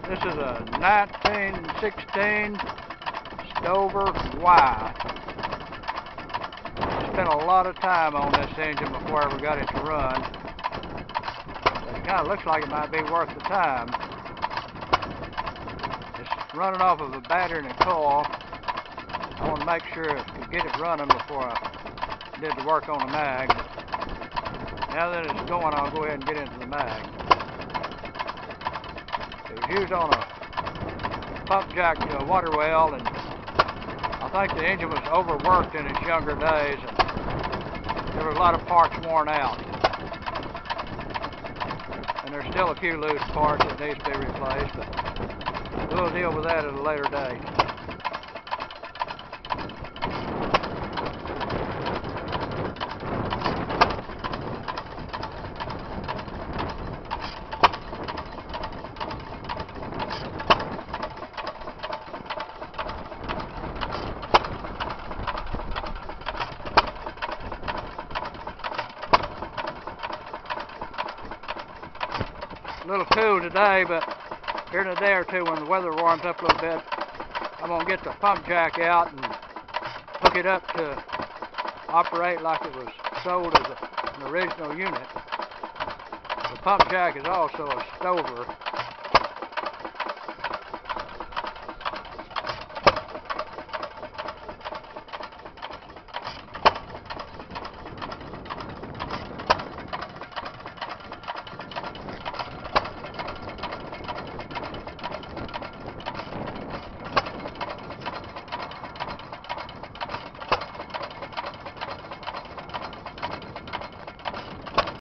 This is a 1916 Stover Y. Spent a lot of time on this engine before I ever got it to run. It kind of looks like it might be worth the time. It's running off of a battery and a coil. I want to make sure I could get it running before I did the work on the mag. Now that it's going, I'll go ahead and get into the mag. It was used on a pump jack water well, and I think the engine was overworked in its younger days, and there were a lot of parts worn out. And there's still a few loose parts that needs to be replaced, but we'll deal with that at a later date. A little cool today, but here in a day or two when the weather warms up a little bit, I'm going to get the pump jack out and hook it up to operate like it was sold as an original unit. The pump jack is also a Stover.